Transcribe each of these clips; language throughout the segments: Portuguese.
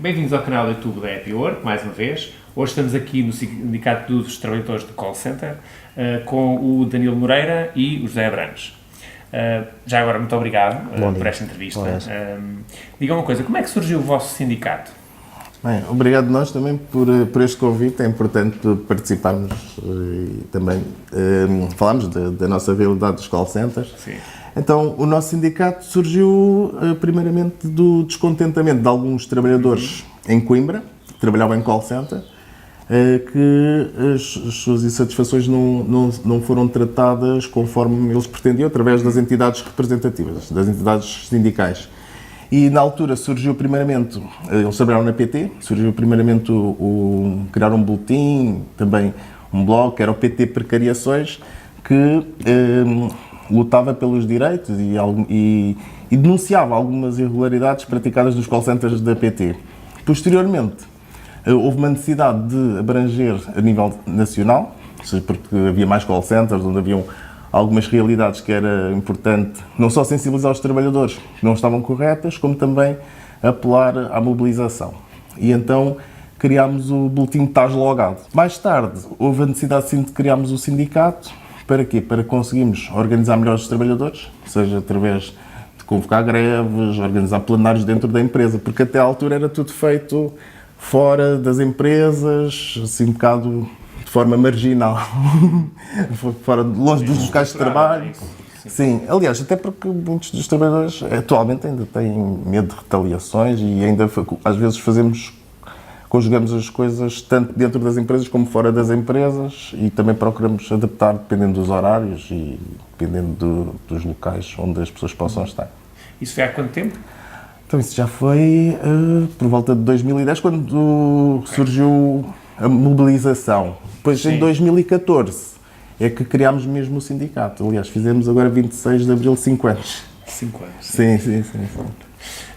Bem-vindos ao canal do YouTube da Happy Work, mais uma vez. Hoje estamos aqui no Sindicato dos Trabalhadores do Call Center com o Danilo Moreira e o José Abrantes. Já agora, muito obrigado por esta entrevista. Diga uma coisa, como é que surgiu o vosso sindicato? Bem, obrigado nós também por este convite. É importante participarmos e também falarmos da nossa realidade dos call centers. Sim. Então, o nosso sindicato surgiu primeiramente do descontentamento de alguns trabalhadores em Coimbra, que trabalhavam em call center, que as suas insatisfações não foram tratadas conforme eles pretendiam, através das entidades representativas, das entidades sindicais. E na altura surgiu primeiramente, eles trabalharam na PT, surgiu primeiramente criar um boletim, também um blog, que era o PT Precariações, que lutava pelos direitos e denunciava algumas irregularidades praticadas nos call centers da PT. Posteriormente, houve uma necessidade de abranger a nível nacional, porque havia mais call centers, onde haviam algumas realidades que era importante não só sensibilizar os trabalhadores que não estavam corretas, como também apelar à mobilização. E então criámos o boletim Estás Logado. Mais tarde, houve a necessidade sim de criarmos o sindicato. Para quê? Para conseguirmos organizar melhor os trabalhadores, seja através de convocar greves, organizar plenários dentro da empresa, porque até à altura era tudo feito fora das empresas, assim um bocado de forma marginal, fora, longe dos locais de trabalho. Sim, aliás, até porque muitos dos trabalhadores atualmente ainda têm medo de retaliações e ainda às vezes conjugamos as coisas tanto dentro das empresas como fora das empresas e também procuramos adaptar dependendo dos horários e dependendo dos locais onde as pessoas possam estar. Isso foi há quanto tempo? Então isso já foi por volta de 2010, quando surgiu a mobilização. Depois em 2014 é que criámos mesmo o sindicato. Aliás, fizemos agora 26 de abril 5 anos. 5 anos. Sim.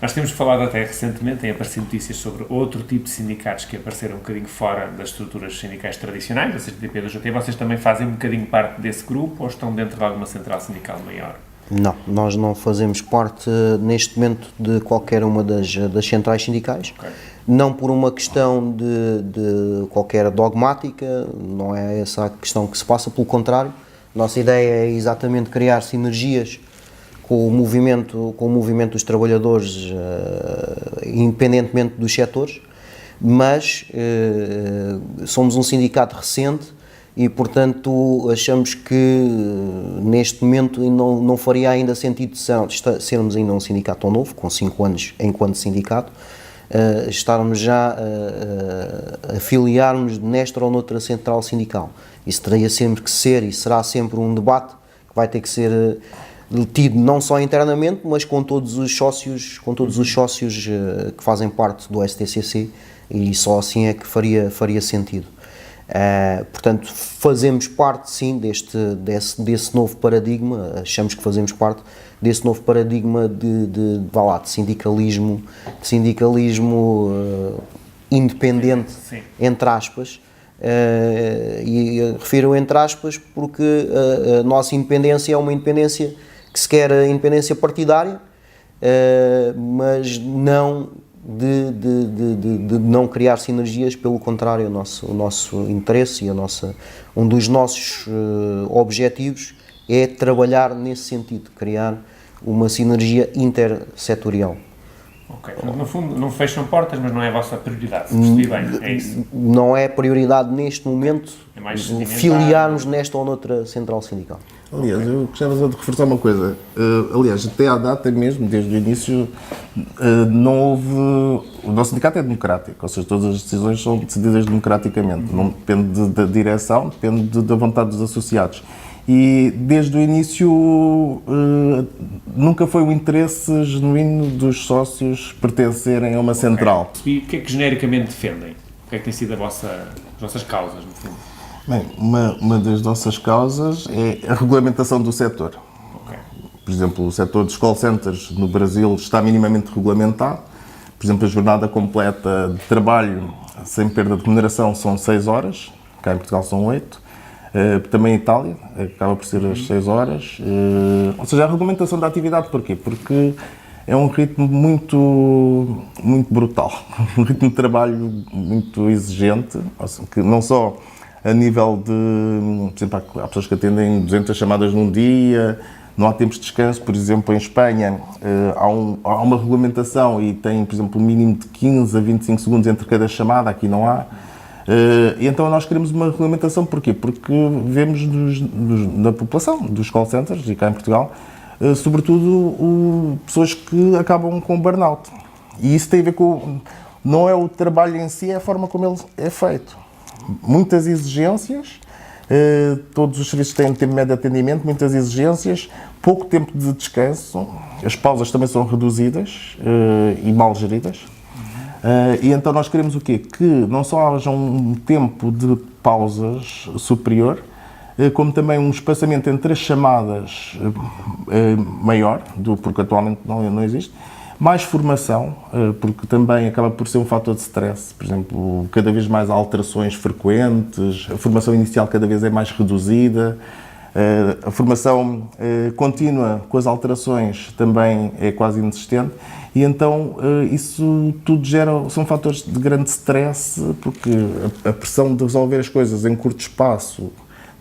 Nós temos falado até recentemente, têm aparecido notícias sobre outro tipo de sindicatos que apareceram um bocadinho fora das estruturas sindicais tradicionais, a CGTP da JT. Vocês também fazem um bocadinho parte desse grupo ou estão dentro de alguma central sindical maior? Não, nós não fazemos parte neste momento de qualquer uma das centrais sindicais, não por uma questão de qualquer dogmática, não é essa a questão que se passa, pelo contrário, nossa ideia é exatamente criar sinergias com o movimento dos trabalhadores, independentemente dos setores, mas somos um sindicato recente e, portanto, achamos que neste momento não faria ainda sentido sermos ainda um sindicato tão novo, com 5 anos enquanto sindicato, estarmos já a afiliarmos nesta ou noutra central sindical. Isso teria sempre que ser e será sempre um debate que vai ter que ser tido não só internamente, mas com todos os sócios que fazem parte do STCC, e só assim é que faria sentido. Portanto, fazemos parte sim desse novo paradigma, achamos que fazemos parte desse novo paradigma de sindicalismo independente, sim, entre aspas, e refiro entre aspas porque a nossa independência é uma independência que se quer a independência partidária, mas não de não criar sinergias, pelo contrário, o nosso interesse e um dos nossos objetivos é trabalhar nesse sentido, criar uma sinergia intersetorial. Ok, no fundo não fecham portas, mas não é a vossa prioridade, se percebi bem, é isso? Não é prioridade neste momento filiarmos nesta ou noutra central sindical. Aliás, eu gostava de reforçar uma coisa. Aliás, até à data mesmo, desde o início, não houve... O nosso sindicato é democrático, ou seja, todas as decisões são decididas democraticamente. Não depende da direção, depende da vontade dos associados. E desde o início nunca foi um interesse genuíno dos sócios pertencerem a uma central. E o que é que genericamente defendem? O que é que tem sido as vossas causas, no fundo? Bem, uma das nossas causas é a regulamentação do setor. Por exemplo, o setor dos call centers no Brasil está minimamente regulamentado. Por exemplo, a jornada completa de trabalho sem perda de remuneração são 6 horas, cá em Portugal são 8. Também em Itália, acaba por ser as 6 horas. Ou seja, a regulamentação da atividade, porquê? Porque é um ritmo muito brutal, um ritmo de trabalho muito exigente, que não só a nível de, por exemplo, há pessoas que atendem 200 chamadas num dia, não há tempos de descanso. Por exemplo, em Espanha há uma regulamentação e tem, por exemplo, um mínimo de 15 a 25 segundos entre cada chamada, aqui não há. E então nós queremos uma regulamentação, porquê? Porque vemos na população dos call centers, e cá em Portugal, sobretudo pessoas que acabam com burnout. E isso tem a ver com, não é o trabalho em si, é a forma como ele é feito. Muitas exigências, todos os serviços têm tempo médio de atendimento, muitas exigências, pouco tempo de descanso, as pausas também são reduzidas e mal geridas. E então nós queremos o quê? Que não só haja um tempo de pausas superior, como também um espaçamento entre as chamadas maior, porque atualmente não existe, mais formação, porque também acaba por ser um fator de stress. Por exemplo, cada vez mais há alterações frequentes, a formação inicial cada vez é mais reduzida, a formação contínua com as alterações também é quase inexistente, e então isso tudo são fatores de grande stress, porque a pressão de resolver as coisas em curto espaço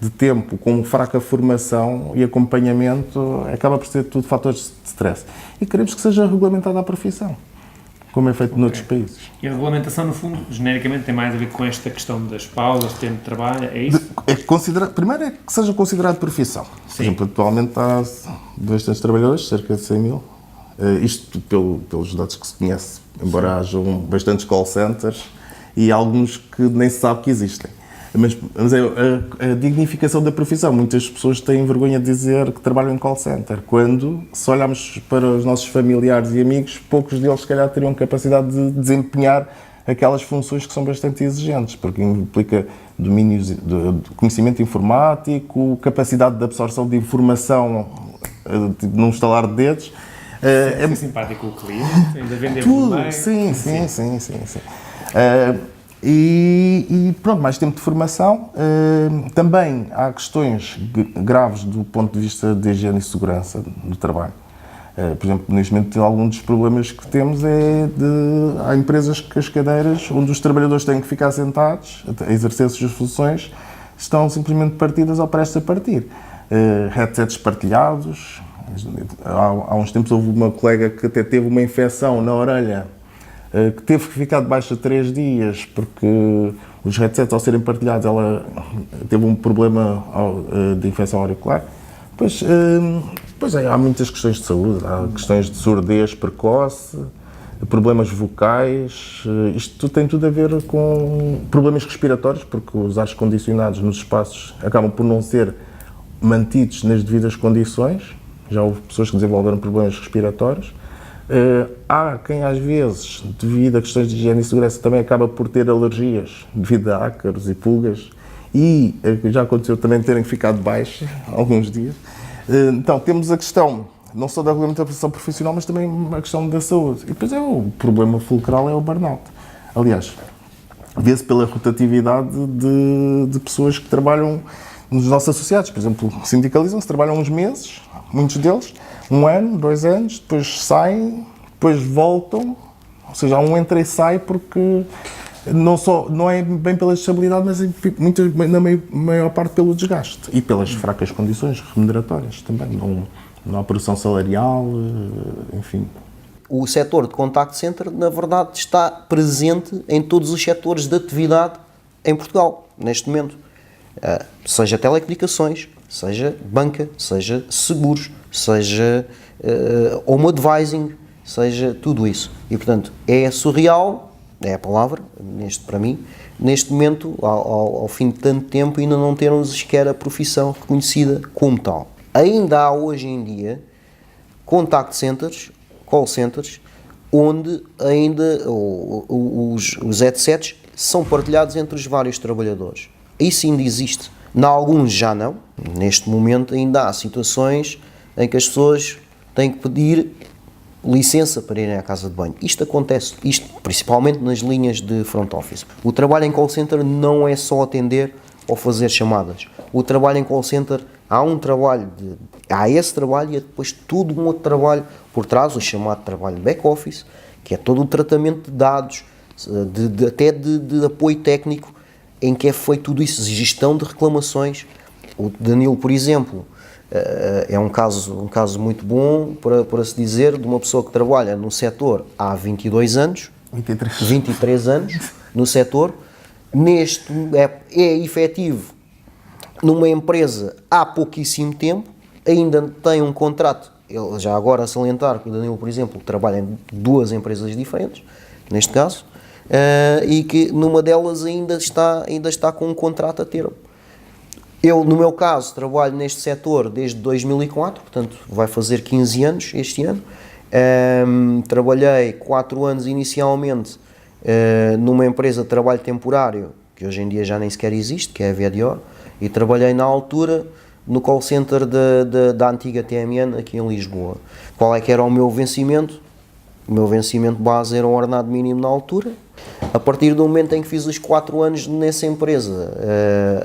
de tempo, com fraca formação e acompanhamento, acaba por ser tudo fatores de stress. E queremos que seja regulamentada a profissão, como é feito noutros países. E a regulamentação, no fundo, genericamente tem mais a ver com esta questão das pausas, tempo de trabalho, é isso? Primeiro é que seja considerado profissão. Sim. Por exemplo, atualmente há bastantes trabalhadores, cerca de 100 mil. Isto pelos dados que se conhece, embora hajam bastantes call centers e alguns que nem se sabe que existem. Mas é a dignificação da profissão. Muitas pessoas têm vergonha de dizer que trabalham em call center, quando, se olharmos para os nossos familiares e amigos, poucos deles, se calhar, teriam capacidade de desempenhar aquelas funções que são bastante exigentes, porque implica domínios de conhecimento informático, capacidade de absorção de informação num estalar de dedos. É simpático com o cliente, ainda vender tudo, bem. sim. E pronto, mais tempo de formação. Também há questões graves do ponto de vista de higiene e segurança do trabalho. Por exemplo, neste momento, algum dos problemas que temos há empresas que as cadeiras onde os trabalhadores têm que ficar sentados a exercer as suas funções estão simplesmente partidas ou prestes a partir. Headsets partilhados. Há uns tempos houve uma colega que até teve uma infecção na orelha, que teve que ficar de baixa 3 dias, porque os headsets, ao serem partilhados, ela teve um problema de infecção auricular. Pois há muitas questões de saúde, há questões de surdez precoce, problemas vocais. Isto tem tudo a ver com problemas respiratórios, porque os ares condicionados nos espaços acabam por não ser mantidos nas devidas condições. Já houve pessoas que desenvolveram problemas respiratórios. Há quem, às vezes, devido a questões de higiene e segurança, também acaba por ter alergias devido a ácaros e pulgas, e já aconteceu também terem ficado baixos alguns dias. Então, temos a questão não só da regulamentação profissional, mas também a questão da saúde. E depois o problema fulcral é o burnout. Aliás, vê-se pela rotatividade de pessoas que trabalham nos nossos associados. Por exemplo, sindicalizam-se, trabalham uns meses, muitos deles, 1 ano, 2 anos, depois saem, depois voltam, ou seja, há um entra e sai, porque não é bem pela estabilidade, mas na maior parte pelo desgaste e pelas fracas condições remuneratórias também. Não há produção salarial, enfim. O setor de contact center, na verdade, está presente em todos os setores de atividade em Portugal, neste momento. Seja telecomunicações, seja banca, seja seguros, seja home advising, seja tudo isso. E, portanto, é surreal, é a palavra, para mim, neste momento, ao fim de tanto tempo, ainda não termos sequer a profissão reconhecida como tal. Ainda há, hoje em dia, contact centers, call centers, onde ainda os headsets são partilhados entre os vários trabalhadores. Isso ainda existe. Em alguns já não. Neste momento ainda há situações em que as pessoas têm que pedir licença para irem à casa de banho. Isto acontece, principalmente nas linhas de front office. O trabalho em call center não é só atender ou fazer chamadas. O trabalho em call center há um trabalho, há esse trabalho e depois todo um outro trabalho por trás, o chamado trabalho de back-office, que é todo o tratamento de dados, até de apoio técnico, em que é feito tudo isso, gestão de reclamações. O Danilo, por exemplo, é um caso muito bom, para se dizer, de uma pessoa que trabalha no setor há 22 anos, 23 anos no setor, é efetivo numa empresa há pouquíssimo tempo, ainda tem um contrato, ele já agora a salientar que o Danilo, por exemplo, trabalha em 2 empresas diferentes, neste caso, e que numa delas ainda está com um contrato a termo. Eu, no meu caso, trabalho neste setor desde 2004, portanto vai fazer 15 anos este ano. Trabalhei 4 anos inicialmente numa empresa de trabalho temporário, que hoje em dia já nem sequer existe, que é a VDO, e trabalhei na altura no call center da antiga TMN aqui em Lisboa. Qual é que era o meu vencimento? O meu vencimento base era um ordenado mínimo na altura. A partir do momento em que fiz os 4 anos nessa empresa,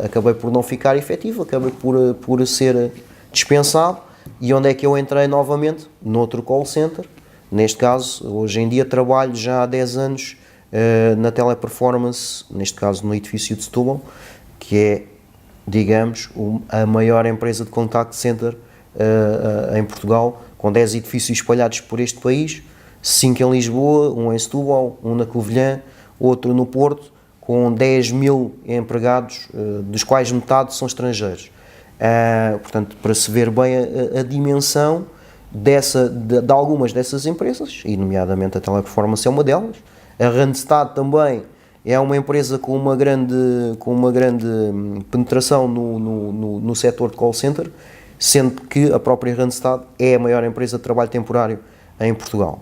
acabei por não ficar efetivo, acabei por ser dispensado. E onde é que eu entrei novamente? Noutro call center. Neste caso, hoje em dia trabalho já há 10 anos na Teleperformance, neste caso no edifício de Setúbal, que é, digamos, a maior empresa de contact center em Portugal, com 10 edifícios espalhados por este país, 5 em Lisboa, um em Setúbal, um na Covilhã, outro no Porto, com 10.000 empregados, dos quais metade são estrangeiros. Portanto, para se ver bem a dimensão de algumas dessas empresas, e nomeadamente a Teleperformance é uma delas. A Randstad também é uma empresa com uma grande penetração no setor de call center, sendo que a própria Randstad é a maior empresa de trabalho temporário em Portugal.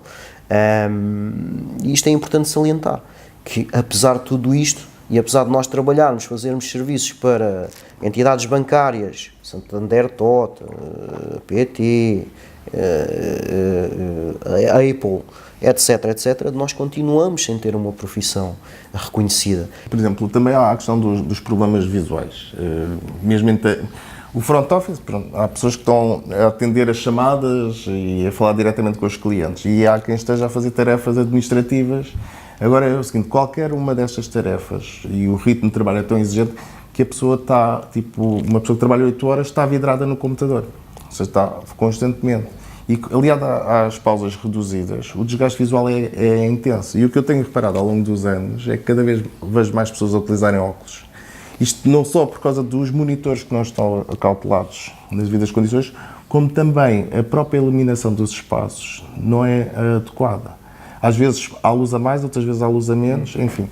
Isto é importante salientar, que apesar de tudo isto, e apesar de nós trabalharmos, fazermos serviços para entidades bancárias, Santander, TOT, PT, Apple, etc., nós continuamos sem ter uma profissão reconhecida. Por exemplo, também há a questão dos problemas visuais. Mesmo o front office, pronto, há pessoas que estão a atender as chamadas e a falar diretamente com os clientes, e há quem esteja a fazer tarefas administrativas. Agora é o seguinte, qualquer uma destas tarefas, e o ritmo de trabalho é tão exigente, que a pessoa está, uma pessoa que trabalha 8 horas está vidrada no computador, ou seja, está constantemente. E aliado às pausas reduzidas, o desgaste visual é intenso. E o que eu tenho reparado ao longo dos anos é que cada vez vejo mais pessoas a utilizarem óculos. Isto não só por causa dos monitores que não estão acautelados nas devidas condições, como também a própria iluminação dos espaços não é adequada. Às vezes há luz a mais, outras vezes há luz a menos, enfim.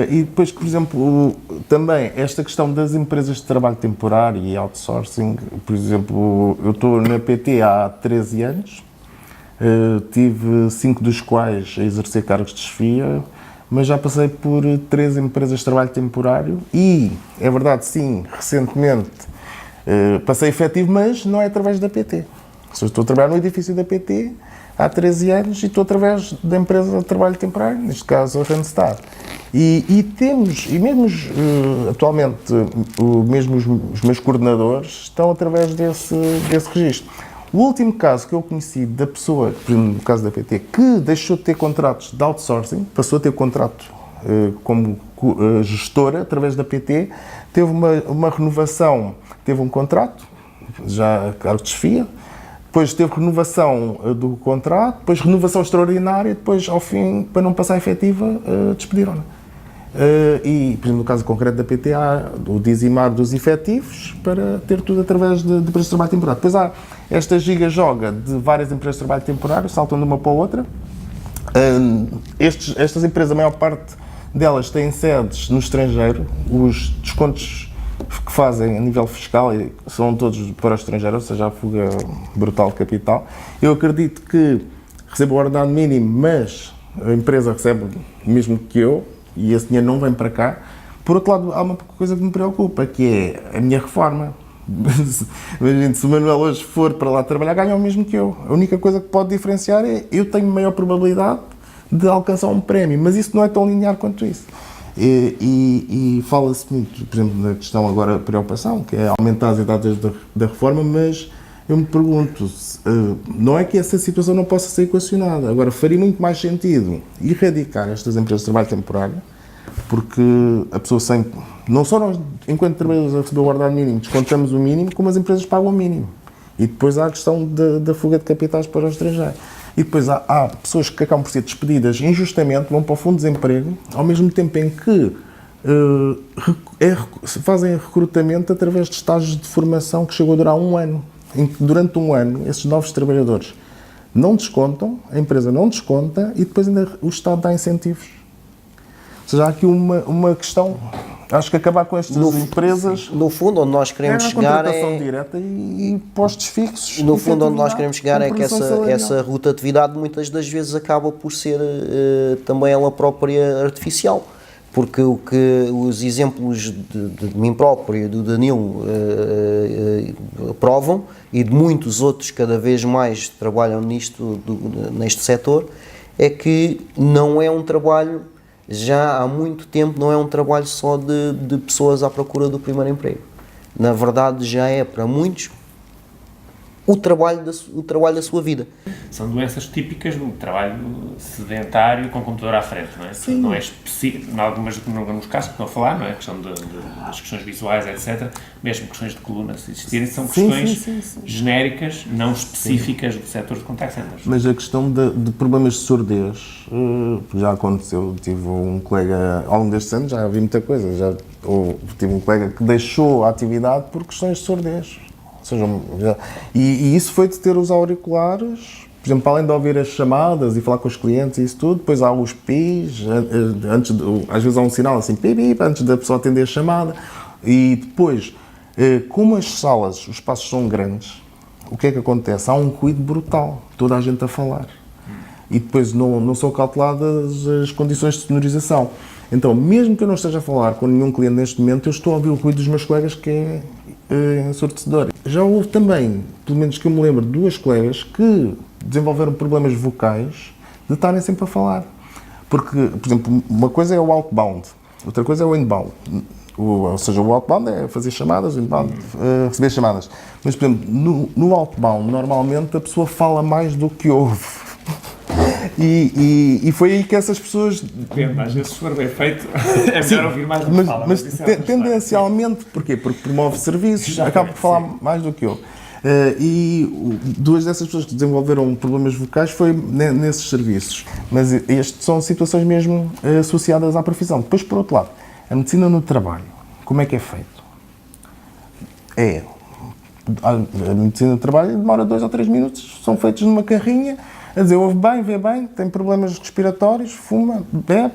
E depois, por exemplo, também esta questão das empresas de trabalho temporário e outsourcing. Por exemplo, eu estou na PT há 13 anos, tive 5 dos quais a exercer cargos de chefia, mas já passei por 3 empresas de trabalho temporário e, é verdade, sim, recentemente passei efetivo, mas não é através da PT. Ou seja, estou a trabalhar no edifício da PT há 13 anos e estou através da empresa de trabalho temporário, neste caso a Randstad. E mesmo atualmente, mesmo os meus coordenadores estão através desse registro. O último caso que eu conheci da pessoa, por exemplo, no caso da PT, que deixou de ter contratos de outsourcing, passou a ter contrato como gestora através da PT, teve uma renovação, teve um contrato, já cargo de chefia, depois teve renovação do contrato, depois renovação extraordinária, depois, ao fim, para não passar efetiva, despediram-na. E, por exemplo, no caso concreto da PT, há o dizimar dos efetivos para ter tudo através de empresas de trabalho temporário. Depois há esta giga-joga de várias empresas de trabalho temporário, saltam de uma para a outra. Estas empresas, a maior parte delas têm sedes no estrangeiro. Os descontos que fazem a nível fiscal são todos para o estrangeiro, ou seja, a fuga brutal de capital. Eu acredito que recebo o ordenado mínimo, mas a empresa recebe o mesmo que eu, e esse dinheiro não vem para cá. Por outro lado, há uma coisa que me preocupa, que é a minha reforma. Imagina, se o Manuel hoje for para lá trabalhar, ganha o mesmo que eu. A única coisa que pode diferenciar é eu tenho maior probabilidade de alcançar um prémio, mas isso não é tão linear quanto isso. E fala-se muito, por exemplo, na questão agora da preocupação, que é aumentar as idades da reforma, mas eu me pergunto, não é que essa situação não possa ser equacionada, agora faria muito mais sentido erradicar estas empresas de trabalho temporário, porque a pessoa não só nós, enquanto trabalhadores, a receber o ordenado mínimo, descontamos o mínimo, como as empresas pagam o mínimo. E depois há a questão da fuga de capitais para o estrangeiro. E depois há pessoas que acabam por ser despedidas injustamente, vão para o fundo de desemprego, ao mesmo tempo em que fazem recrutamento através de estágios de formação que chegou a durar 1 ano. Em que durante 1 ano esses novos trabalhadores não descontam, a empresa não desconta e depois ainda o Estado dá incentivos. Ou seja, há aqui uma questão, acho que acabar com estas empresas... No fundo, onde nós queremos chegar a contratação direta e postos fixos. No fundo, onde nós queremos chegar é que essa rotatividade muitas das vezes acaba por ser também ela própria artificial. Porque o que os exemplos de mim próprio e do Danilo provam, e de muitos outros cada vez mais trabalham neste setor, é que não é um trabalho, já há muito tempo, não é um trabalho só de pessoas à procura do primeiro emprego. Na verdade, já é para muitos o trabalho da sua vida. São doenças típicas do trabalho sedentário com o computador à frente, não é? Sim. Não é específico, em alguns casos que estão a falar, não é? A questão das questões visuais, etc. Mesmo questões de coluna, se existirem, são questões genéricas, não específicas do setor de contact centers. Mas a questão de problemas de surdez, já aconteceu, tive um colega, ao longo destes anos já vi muita coisa, tive um colega que deixou a atividade por questões de surdez. Ou seja, e isso foi de ter os auriculares, por exemplo, além de ouvir as chamadas e falar com os clientes e isso tudo, depois há os PIs, às vezes há um sinal assim, pip, antes da pessoa atender a chamada, e depois, como as salas, os espaços são grandes, o que é que acontece? Há um ruído brutal, toda a gente a falar, e depois não são cauteladas as condições de sonorização. Então, mesmo que eu não esteja a falar com nenhum cliente neste momento, eu estou a ouvir o ruído dos meus colegas, que é ensurdecedor. Já houve também, pelo menos que eu me lembro, 2 colegas que desenvolveram problemas vocais de estarem sempre a falar. Porque, por exemplo, uma coisa é o outbound, outra coisa é o inbound. Ou seja, o outbound é fazer chamadas, o inbound receber chamadas. Mas, por exemplo, no outbound, normalmente a pessoa fala mais do que ouve. E foi aí que essas pessoas... Depende, às vezes se for bem feito, é melhor ouvir mais do que fala. Mas tendencialmente, porquê? Porque promove serviços, acaba por falar mais do que eu. E 2 dessas pessoas que desenvolveram problemas vocais foi nesses serviços. Mas estas são situações mesmo associadas à profissão. Depois, por outro lado, a medicina no trabalho, como é que é feito? A medicina no trabalho demora 2 ou 3 minutos, são feitos numa carrinha, a dizer, ouve bem, vê bem, tem problemas respiratórios, fuma, bebe,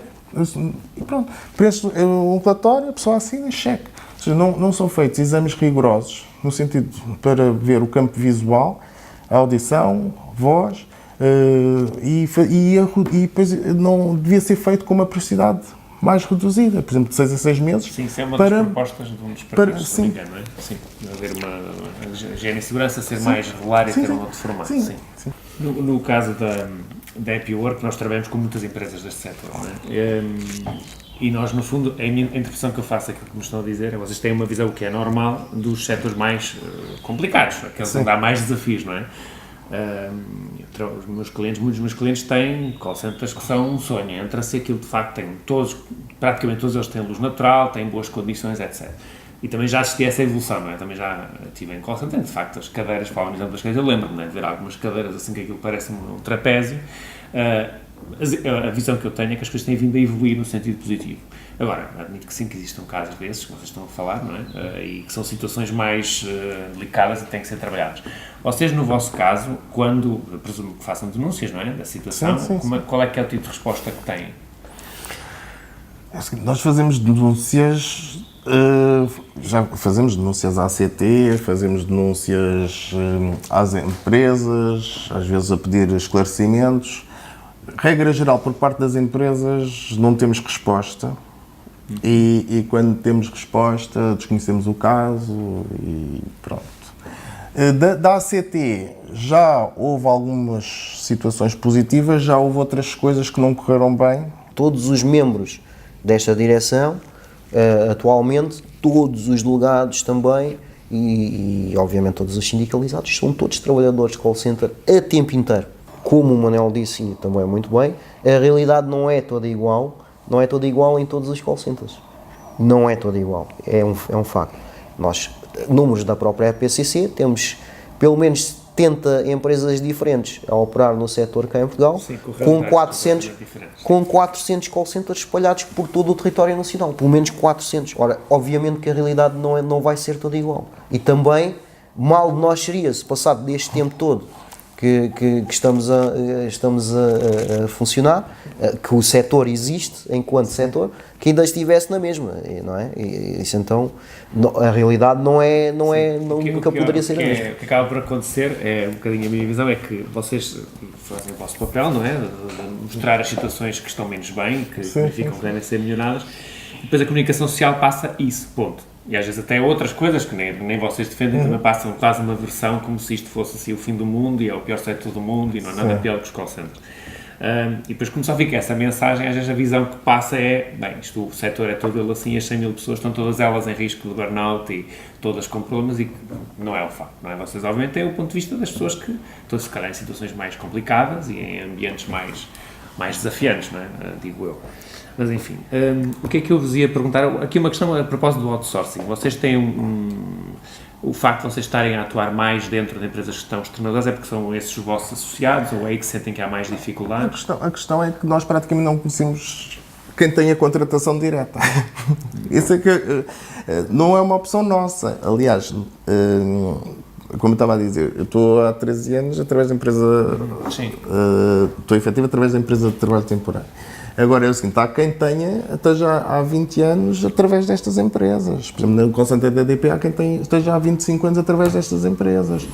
e pronto. Preenche um relatório, a pessoa assina e cheque. Ou seja, não são feitos exames rigorosos, no sentido para ver o campo visual, a audição, voz, e depois não devia ser feito com uma periodicidade mais reduzida, por exemplo, de 6 a 6 meses. Sim, isso é uma das propostas de um dos partidos, se não me engano, não é? Sim, haver uma higiene e segurança, ser mais regular e ter um outro formato. Sim. No caso da Happy Work, nós trabalhamos com muitas empresas deste setor, não é? E nós, no fundo, a interpretação que eu faço aquilo que me estão a dizer é que vocês têm uma visão que é normal dos setores mais complicados, aqueles onde há mais desafios, não é? Muitos dos meus clientes têm call centers que são um sonho, entra-se aquilo de facto tem praticamente todos eles têm luz natural, têm boas condições, etc. E também já assisti a essa evolução, não é? Também já estive em call center, de facto as cadeiras, falam no exemplo das cadeiras, eu lembro-me, não é? De ver algumas cadeiras assim que aquilo parece um trapézio. A visão que eu tenho é que as coisas têm vindo a evoluir no sentido positivo. Agora, admito que sim, que existam casos desses que vocês estão a falar, não é? E que são situações mais delicadas e têm que ser trabalhadas. Vocês, no vosso caso, quando, presumo que façam denúncias, não é? Da situação, sim. Qual é que é o tipo de resposta que têm? Nós fazemos denúncias, já fazemos denúncias à ACT, fazemos denúncias às empresas, às vezes a pedir esclarecimentos. Regra geral, por parte das empresas, não temos resposta e quando temos resposta, desconhecemos o caso e pronto. Da ACT já houve algumas situações positivas, já houve outras coisas que não correram bem. Todos os membros desta direção, atualmente, todos os delegados também e obviamente todos os sindicalizados são todos trabalhadores de call center a tempo inteiro. Como o Manel disse e também muito bem, a realidade não é toda igual, não é toda igual em todos os call centers. Não é toda igual, é um facto. Nós, números da própria PCC, temos pelo menos 70 empresas diferentes a operar no setor cá em Portugal, sim, com 400 call centers espalhados por todo o território nacional, pelo menos 400. Ora, obviamente que a realidade não vai ser toda igual. E também, mal de nós seria, se passado deste tempo todo que estamos a funcionar, que o setor existe enquanto setor, que ainda estivesse na mesma, não é? Isso então, a realidade nunca poderia ser a mesma. O que acaba por acontecer, é um bocadinho a minha visão, é que vocês fazem o vosso papel, não é? De mostrar as situações que estão menos bem, que significam que devem ser melhoradas, e depois a comunicação social passa isso, ponto. E às vezes até outras coisas que nem vocês defendem também passam quase uma versão como se isto fosse assim o fim do mundo e é o pior setor do mundo e não há nada pior que os call centers. E depois como só fica essa mensagem, às vezes a visão que passa é, bem, o setor é todo ele assim, as 100 mil pessoas estão todas elas em risco de burnout e todas com problemas e não é o facto, não é? Vocês obviamente têm o ponto de vista das pessoas que estão se calhar em situações mais complicadas e em ambientes mais desafiantes, não é? Digo eu. Mas enfim, o que é que eu vos ia perguntar? Aqui uma questão a propósito do outsourcing. Vocês têm o facto de vocês estarem a atuar mais dentro de empresas que estão externadas é porque são esses os vossos associados ou é aí que sentem que há mais dificuldades? A questão é que nós praticamente não conhecemos quem tem a contratação direta. Isso é que não é uma opção nossa. Aliás, como eu estava a dizer, eu estou há 13 anos através da empresa... Sim. Estou efetivo através da empresa de trabalho temporário. Agora é o seguinte, há quem esteja há 20 anos através destas empresas. Por exemplo, no call center da DP há quem esteja há 25 anos através destas empresas.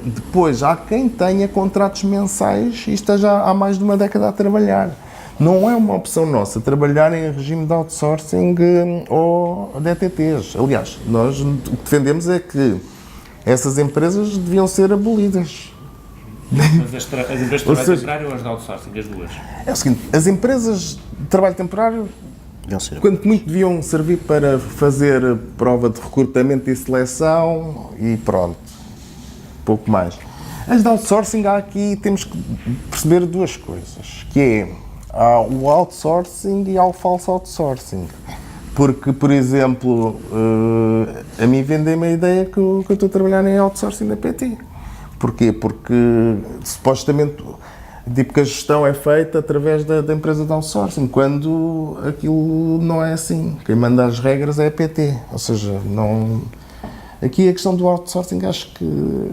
Depois, há quem tenha contratos mensais e esteja há mais de uma década a trabalhar. Não é uma opção nossa trabalhar em regime de outsourcing ou de ETTs. Aliás, nós o que defendemos é que essas empresas deviam ser abolidas. Mas as empresas de trabalho temporário ou as de outsourcing, as duas? É o seguinte, as empresas de trabalho temporário, quanto muito deviam servir para fazer prova de recrutamento e seleção e pronto, pouco mais. As de outsourcing, temos que perceber duas coisas, que é, há o outsourcing e há o falso outsourcing. Porque, por exemplo, a mim vendem-me a ideia que eu estou a trabalhar em outsourcing da PT. Porquê? Porque supostamente que a gestão é feita através da empresa de outsourcing, quando aquilo não é assim. Quem manda as regras é a PT. Ou seja, não... Aqui a questão do outsourcing acho que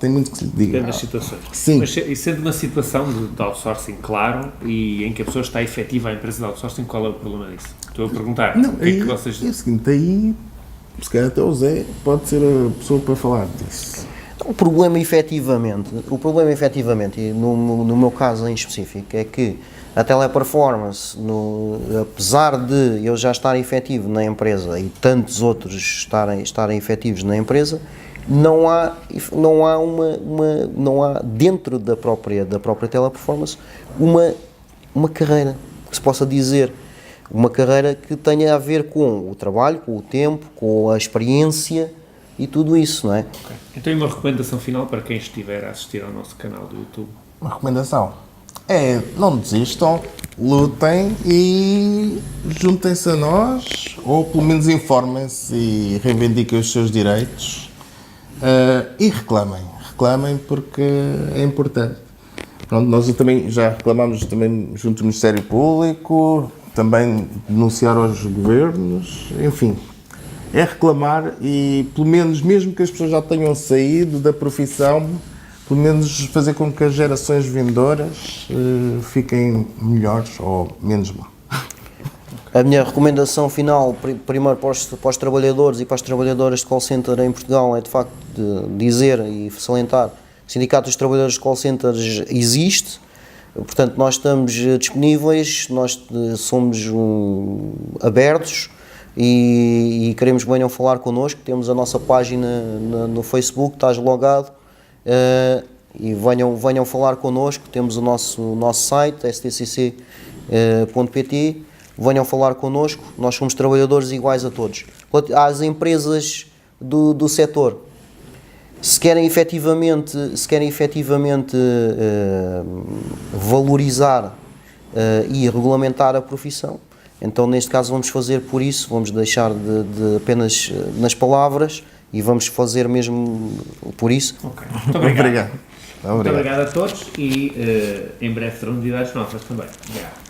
tem muito que se lhe diga. Depende das situações. Sim. Mas e sendo uma situação de outsourcing claro e em que a pessoa está efetiva à empresa de outsourcing, qual é o problema disso? Estou a perguntar. Não, o que é que vocês... É o seguinte, aí se calhar até o Zé pode ser a pessoa para falar disso. O problema efetivamente, e no meu caso em específico, é que a teleperformance, apesar de eu já estar efetivo na empresa e tantos outros estarem efetivos na empresa, não há dentro da própria teleperformance uma carreira que se possa dizer, uma carreira que tenha a ver com o trabalho, com o tempo, com a experiência e tudo isso, não é? Okay. Então, uma recomendação final para quem estiver a assistir ao nosso canal do YouTube? Uma recomendação é, não desistam, lutem e juntem-se a nós, ou pelo menos informem-se e reivindiquem os seus direitos e reclamem porque é importante. Pronto, nós também já reclamamos também junto ao Ministério Público, também denunciar aos governos, enfim. É reclamar e, pelo menos, mesmo que as pessoas já tenham saído da profissão, pelo menos fazer com que as gerações vindouras fiquem melhores ou menos mal. A minha recomendação final, primeiro para os trabalhadores e para as trabalhadoras de call center em Portugal, é de facto de dizer e salientar que o Sindicato dos Trabalhadores de Call Centers existe, portanto nós estamos disponíveis, nós somos abertos, e queremos que venham falar connosco. Temos a nossa página no Facebook, estás logado, e venham falar connosco. Temos o nosso site, stcc.pt, www.sindicatoscv.pt, venham falar connosco, nós somos trabalhadores iguais a todos. Às empresas do setor, se querem efetivamente valorizar e regulamentar a profissão, então neste caso vamos fazer por isso, vamos deixar de apenas nas palavras e vamos fazer mesmo por isso. Ok. Muito obrigado. Obrigado. Muito obrigado a todos e em breve terão novidades novas também. Obrigado.